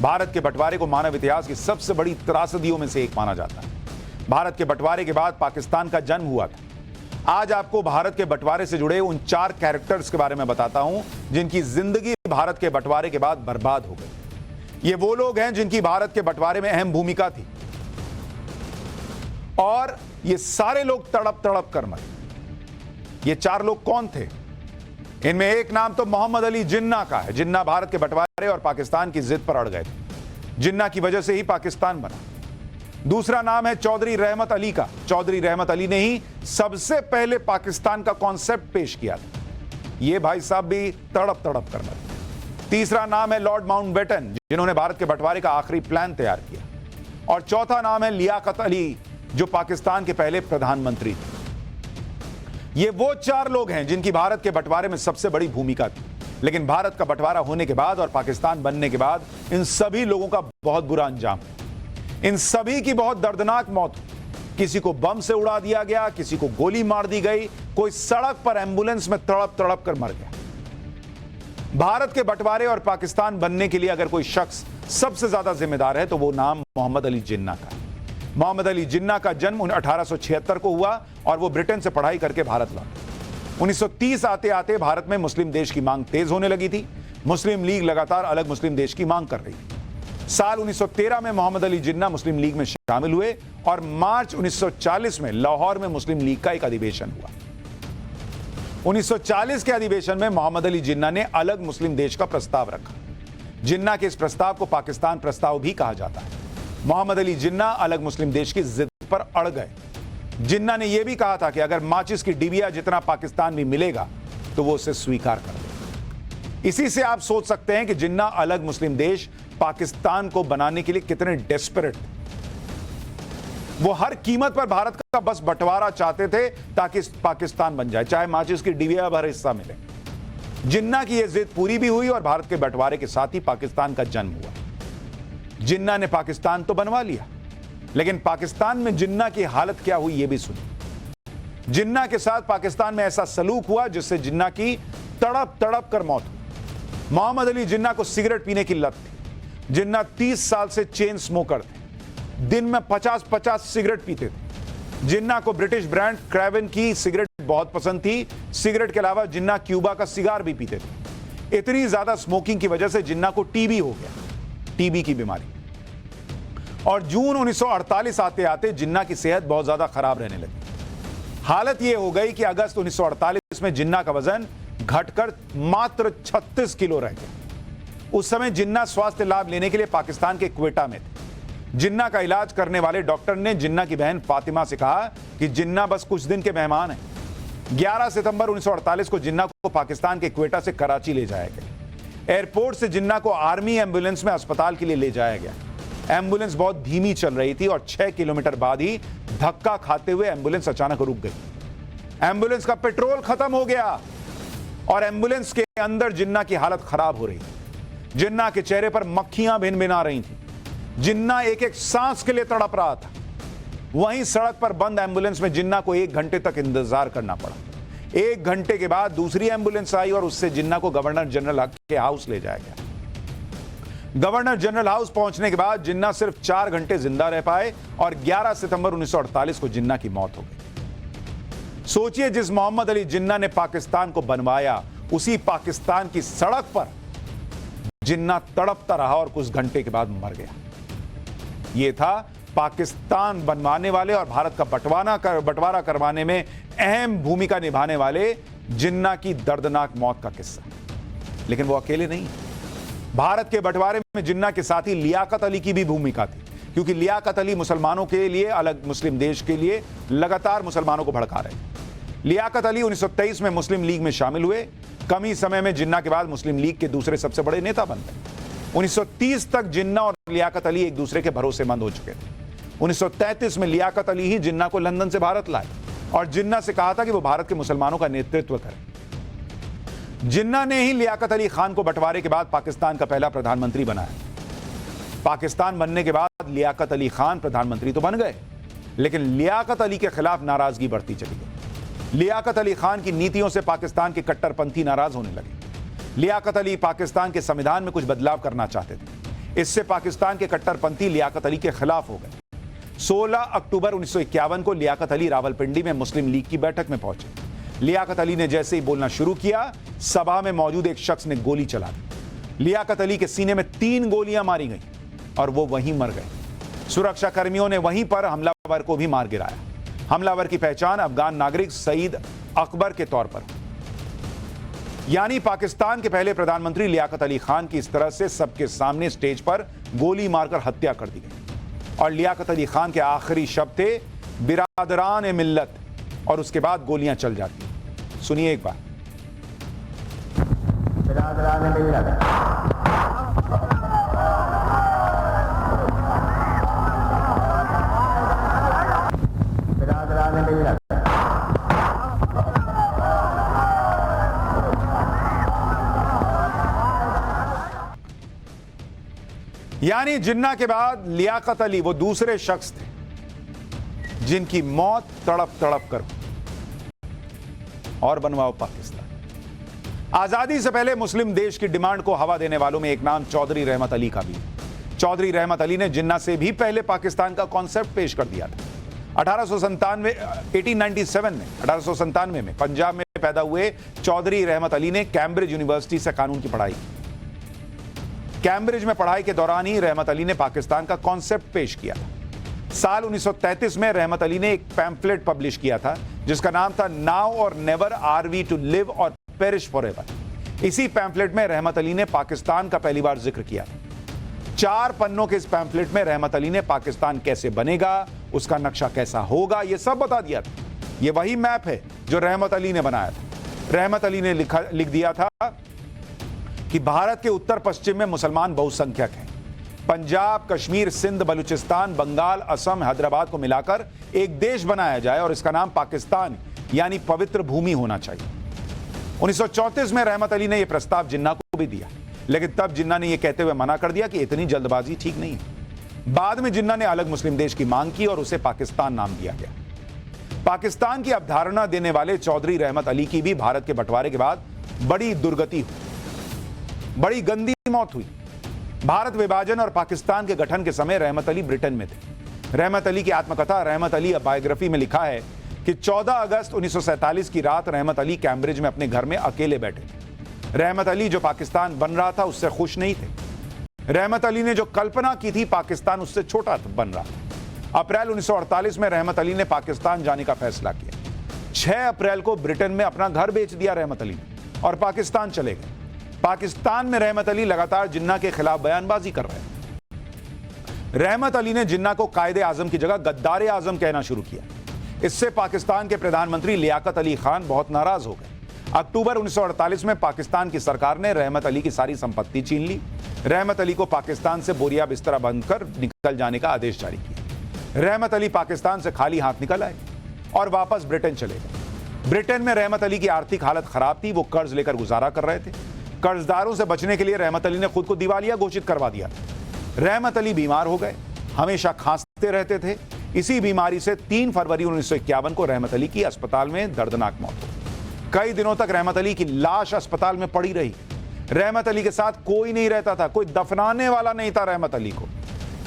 भारत के बंटवारे को मानव इतिहास की सबसे बड़ी त्रासदियों में से एक माना जाता है। भारत के बंटवारे के बाद पाकिस्तान का जन्म हुआ था। आज आपको भारत के बंटवारे से जुड़े उन 4 कैरेक्टर्स के बारे में बताता हूं जिनकी जिंदगी भारत के बंटवारे के बाद बर्बाद हो गई। ये वो लोग हैं जिनकी भारत के बंटवारे में अहम भूमिका थी और ये सारे लोग तड़प तड़प कर मरे। ये 4 लोग कौन थे? इनमें एक नाम तो मोहम्मद अली जिन्ना का है। जिन्ना भारत के बंटवारे और पाकिस्तान की जिद पर अड़ गए थे। जिन्ना की वजह से ही पाकिस्तान बना। दूसरा नाम है चौधरी रहमत अली का। चौधरी रहमत अली ने ही सबसे पहले पाकिस्तान का कॉन्सेप्ट पेश किया था। ये भाई साहब भी तड़प तड़प कर मरे। तीसरा नाम है लॉर्ड माउंटबेटन, जिन्होंने भारत के बंटवारे का आखिरी प्लान तैयार किया। और चौथा नाम है लियाकत अली, जो पाकिस्तान के पहले प्रधानमंत्री थे। ये वो 4 लोग हैं जिनकी भारत के बंटवारे में सबसे बड़ी भूमिका थी। लेकिन भारत का बंटवारा होने के बाद और पाकिस्तान बनने के बाद इन सभी लोगों का बहुत बुरा अंजाम हुआ। इन सभी की बहुत दर्दनाक मौत हुई। किसी को बम से उड़ा दिया गया, किसी को गोली मार दी गई, कोई सड़क पर एम्बुलेंस में तड़प तड़प कर मर गया। भारत के बंटवारे और पाकिस्तान बनने के लिए अगर कोई शख्स सबसे ज्यादा जिम्मेदार है तो वो नाम मोहम्मद अली जिन्ना का है। मोहम्मद अली जिन्ना का जन्म 1876 को हुआ और वो ब्रिटेन से पढ़ाई करके भारत लौटे। 1930 आते आते भारत में मुस्लिम देश की मांग तेज होने लगी थी। मुस्लिम लीग लगातार अलग मुस्लिम देश की मांग कर रही थी। साल 1913 में मोहम्मद अली जिन्ना मुस्लिम लीग में शामिल हुए और मार्च 1940 में लाहौर में मुस्लिम लीग का एक अधिवेशन हुआ। 1940 के अधिवेशन में मोहम्मद अली जिन्ना ने अलग मुस्लिम देश का प्रस्ताव रखा। जिन्ना के इस प्रस्ताव को पाकिस्तान प्रस्ताव भी कहा जाता है। मोहम्मद अली जिन्ना अलग मुस्लिम देश की जिद पर अड़ गए। जिन्ना ने यह भी कहा था कि अगर माचिस की डिबिया जितना पाकिस्तान भी मिलेगा तो वो उसे स्वीकार कर ले। इसी से आप सोच सकते हैं कि जिन्ना अलग मुस्लिम देश पाकिस्तान को बनाने के लिए कितने डेस्परेट थे। वो हर कीमत पर भारत का बस बंटवारा चाहते थे ताकि पाकिस्तान बन जाए, चाहे माचिस की डिबिया भर हिस्सा मिले। जिन्ना की यह जिद पूरी भी हुई और भारत के बंटवारे के साथ ही पाकिस्तान का जन्म हुआ। जिन्ना ने पाकिस्तान तो बनवा लिया, लेकिन पाकिस्तान में जिन्ना की हालत क्या हुई यह भी सुनिए। जिन्ना के साथ पाकिस्तान में ऐसा सलूक हुआ जिससे जिन्ना की तड़प तड़प कर मौत हुई। मोहम्मद अली जिन्ना को सिगरेट पीने की लत थी। जिन्ना 30 साल से चेन स्मोकर थे। दिन में 50-50 सिगरेट पीते थे। जिन्ना को ब्रिटिश ब्रांड क्रेवन की सिगरेट बहुत पसंद थी। सिगरेट के अलावा जिन्ना क्यूबा का सिगार भी पीते थे। इतनी ज्यादा स्मोकिंग की वजह से जिन्ना को टीबी हो गया, टीबी की बीमारी। और जून 1948 आते आते जिन्ना की सेहत बहुत ज्यादा खराब रहने लगी। हालत यह हो गई कि अगस्त 1948 में जिन्ना का वजन घटकर मात्र 36 किलो रह गया। उस समय जिन्ना स्वास्थ्य लाभ लेने के लिए पाकिस्तान के क्वेटा में थे। जिन्ना का इलाज करने वाले डॉक्टर ने जिन्ना की बहन फातिमा से कहा कि जिन्ना बस कुछ दिन के मेहमान हैं। 11 सितंबर 1948 को जिन्ना को पाकिस्तान के क्वेटा से कराची ले जाया गया। एयरपोर्ट से जिन्ना को आर्मी एम्बुलेंस में अस्पताल के लिए ले जाया गया। एम्बुलेंस बहुत धीमी चल रही थी और 6 किलोमीटर बाद ही धक्का खाते हुए एम्बुलेंस अचानक रुक गई। एम्बुलेंस का पेट्रोल खत्म हो गया और एम्बुलेंस के अंदर जिन्ना की हालत खराब हो रही थी। जिन्ना के चेहरे पर मक्खियां भिन भिना रही थी। जिन्ना एक एक सांस के लिए तड़प रहा था। वहीं सड़क पर बंद एम्बुलेंस में जिन्ना को 1 घंटे तक इंतजार करना पड़ा। 1 घंटे के बाद दूसरी एम्बुलेंस आई और उससे जिन्ना को गवर्नर जनरल के हाउस ले जाया गया। गवर्नर जनरल हाउस पहुंचने के बाद जिन्ना सिर्फ 4 घंटे जिंदा रह पाए और 11 सितंबर 1948 को जिन्ना की मौत हो गई। सोचिए, जिस मोहम्मद अली जिन्ना ने पाकिस्तान को बनवाया, उसी पाकिस्तान की सड़क पर जिन्ना तड़पता रहा और कुछ घंटे के बाद मर गया। यह था पाकिस्तान बनवाने वाले और भारत का बंटवारा करवाने में अहम भूमिका निभाने वाले जिन्ना की दर्दनाक मौत का किस्सा। लेकिन वो अकेले नहीं। भारत के बंटवारे में जिन्ना के साथ ही लियाकत अली की भी भूमिका थी, क्योंकि लियाकत अली मुसलमानों के लिए, अलग मुस्लिम देश के लिए लगातार मुसलमानों को भड़का रहे। लियाकत अली 1923 में मुस्लिम लीग में शामिल हुए। कम ही समय में जिन्ना के बाद मुस्लिम लीग के दूसरे सबसे बड़े नेता बन गए। 1930 तक जिन्ना और लियाकत अली एक दूसरे के भरोसेमंद हो चुके थे। 1933 में लियाकत अली ही जिन्ना को लंदन से भारत लाए और जिन्ना से कहा था कि वो भारत के मुसलमानों का नेतृत्व करें। जिन्ना ने ही लियाकत अली खान को बंटवारे के बाद पाकिस्तान का पहला प्रधानमंत्री बनाया। पाकिस्तान बनने के बाद लियाकत अली खान प्रधानमंत्री तो बन गए, लेकिन लियाकत अली के खिलाफ नाराजगी बढ़ती चली गई। लियाकत अली खान की नीतियों से पाकिस्तान के कट्टरपंथी नाराज होने लगे। लियाकत अली पाकिस्तान के संविधान में कुछ बदलाव करना चाहते थे। इससे पाकिस्तान के कट्टरपंथी लियाकत अली के खिलाफ हो गए। 16 अक्टूबर 1951 को लियाकत अली रावलपिंडी में मुस्लिम लीग की बैठक में पहुंचे। लियाकत अली ने जैसे ही बोलना शुरू किया, सभा में मौजूद एक शख्स ने गोली चला दी। लियाकत अली के सीने में 3 गोलियां मारी गईं और वो वहीं मर गए। सुरक्षा कर्मियों ने वहीं पर हमलावर को भी मार गिराया। हमलावर की पहचान अफगान नागरिक सईद अकबर के तौर पर, यानी पाकिस्तान के पहले प्रधानमंत्री लियाकत अली खान की इस तरह से सबके सामने स्टेज पर गोली मारकर हत्या कर दी गई। और लियाकत अली खान के आखिरी शब्द थे, बिरादरान मिल्लत, और उसके बाद गोलियां चल जाती। सुनिए एक बार। बिरादरान मिल्लत, बिरादरान मिल्लत। यानी जिन्ना के बाद लियाकत अली वो दूसरे शख्स थे जिनकी मौत तड़प तड़प कर। और बनवाओ पाकिस्तान। आजादी से पहले मुस्लिम देश की डिमांड को हवा देने वालों में एक नाम चौधरी रहमत अली का भी है। चौधरी रहमत अली ने जिन्ना से भी पहले पाकिस्तान का कॉन्सेप्ट पेश कर दिया था। 1897 में पंजाब में पैदा हुए चौधरी रहमत अली ने कैम्ब्रिज यूनिवर्सिटी से कानून की पढ़ाई की। कैम्ब्रिज में पढ़ाई के दौरान ही रहमत अली ने पाकिस्तान का कॉन्सेप्ट पेश किया था। साल 1933 में रहमत अली ने एक पैम्फलेट पब्लिश किया था जिसका नाम था now or never are we to live or perish forever. इसी पैम्फलेट में रहमत अली ने पाकिस्तान का पहली बार जिक्र किया था। 4 पन्नों के इस पैम्फलेट में रहमत अली ने पाकिस्तान कैसे बनेगा, उसका नक्शा कैसा होगा, यह सब बता दिया था। यह वही मैप है जो रहमत अली ने बनाया था। रहमत अली ने लिख दिया था कि भारत के उत्तर पश्चिम में मुसलमान बहुसंख्यक हैं। पंजाब, कश्मीर, सिंध, बलूचिस्तान, बंगाल, असम, हैदराबाद को मिलाकर एक देश बनाया जाए और इसका नाम पाकिस्तान यानी पवित्र भूमि होना चाहिए। 1934 में रहमत अली ने यह प्रस्ताव जिन्ना को भी दिया, लेकिन तब जिन्ना ने यह कहते हुए मना कर दिया कि इतनी जल्दबाजी ठीक नहीं है। बाद में जिन्ना ने अलग मुस्लिम देश की मांग की और उसे पाकिस्तान नाम दिया गया। पाकिस्तान की अवधारणा देने वाले चौधरी रहमत अली की भी भारत के बंटवारे के बाद बड़ी दुर्गति हुई, बड़ी गंदी मौत हुई। भारत विभाजन और पाकिस्तान के गठन के समय रहमत अली ब्रिटेन में थे। रहमत अली की आत्मकथा रहमत अली बायोग्राफी में लिखा है कि 14 अगस्त 1947 की रात रहमत अली कैम्ब्रिज में अपने घर में अकेले बैठे थे। रहमत अली जो पाकिस्तान बन रहा था उससे खुश नहीं थे। रहमत अली ने जो कल्पना की थी पाकिस्तान उससे छोटा बन रहा था। अप्रैल 1948 में रहमत अली ने पाकिस्तान जाने का फैसला किया। 6 अप्रैल को ब्रिटेन में अपना घर बेच दिया रहमत अली ने और पाकिस्तान चले गए। पाकिस्तान में रहमत अली लगातार जिन्ना के खिलाफ बयानबाजी कर रहे हैं। रहमत अली ने जिन्ना को कायदे आजम की जगह गद्दार आजम कहना शुरू किया। इससे पाकिस्तान के प्रधानमंत्री लियाकत अली खान बहुत नाराज हो गए। अक्टूबर 1948 में पाकिस्तान की सरकार ने रहमत अली की सारी संपत्ति छीन ली। रहमत अली को पाकिस्तान से बोरिया बिस्तरा बनकर निकल जाने का आदेश जारी किया। रहमत अली पाकिस्तान से खाली हाथ निकल आए और वापस ब्रिटेन चले गए। ब्रिटेन में रहमत अली की आर्थिक हालत खराब थी। वो कर्ज लेकर गुजारा कर रहे थे। कर्जदारों से बचने के लिए रहमत अली ने खुद को दिवालिया घोषित करवा दिया। रहमत अली बीमार हो गए, हमेशा खांसते रहते थे। इसी बीमारी से 3 फरवरी 1951 को रहमत अली की अस्पताल में दर्दनाक मौत हो। कई दिनों तक रहमत अली की लाश अस्पताल में पड़ी रही। रहमत अली के साथ कोई नहीं रहता था, कोई दफनाने वाला नहीं था रहमत अली को।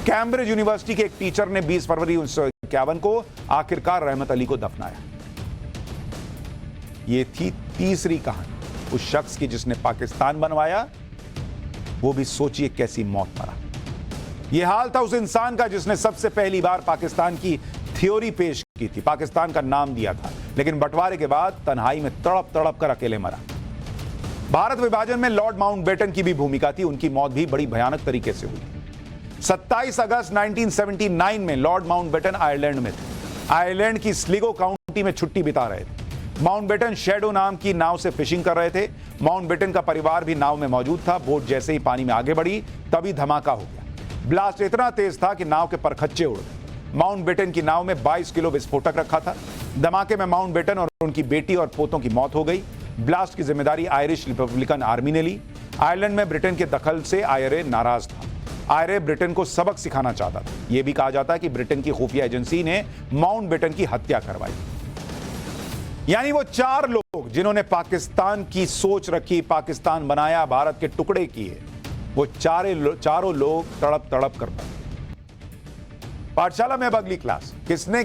कैम्ब्रिज यूनिवर्सिटी के एक टीचर ने 20 फरवरी 1951 को आखिरकार रहमत अली को दफनाया। यह थी तीसरी कहानी उस शख्स की जिसने पाकिस्तान बनवाया। वो भी सोचिए कैसी मौत मरा। यह हाल था उस इंसान का जिसने सबसे पहली बार पाकिस्तान की थ्योरी पेश की थी, पाकिस्तान का नाम दिया था, लेकिन बंटवारे के बाद तन्हाई में तड़प तड़प कर अकेले मरा। भारत विभाजन में लॉर्ड माउंटबेटन की भी भूमिका थी। उनकी मौत भी बड़ी भयानक तरीके से हुई। 27 अगस्त 1979 में लॉर्ड माउंटबेटन आयरलैंड में थे। आयरलैंड की स्लिगो काउंटी में छुट्टी बिता रहे थे। माउंटबेटन शैडो नाम की नाव से फिशिंग कर रहे थे। माउंटबेटन का परिवार भी नाव में मौजूद था। बोट जैसे ही पानी में आगे बढ़ी तभी धमाका हो गया। ब्लास्ट इतना तेज था कि नाव के परखच्चे उड़ गए। माउंटबेटन की नाव में 22 किलो विस्फोटक रखा था। धमाके में माउंटबेटन और उनकी बेटी और पोतों की मौत हो गई। ब्लास्ट की जिम्मेदारी आयरिश रिपब्लिकन आर्मी ने ली। आयरलैंड में ब्रिटेन के दखल से आईआरए नाराज था। आईआरए ब्रिटेन को सबक सिखाना चाहता था। यह भी कहा जाता है कि ब्रिटेन की खुफिया एजेंसी ने माउंटबेटन की हत्या करवाई। यानी वो 4 लोग जिन्होंने पाकिस्तान की सोच रखी, पाकिस्तान बनाया, भारत के टुकड़े किए, वो चारों लोग तड़प तड़प कर पड़े। पाठशाला में अब अगली क्लास, किसने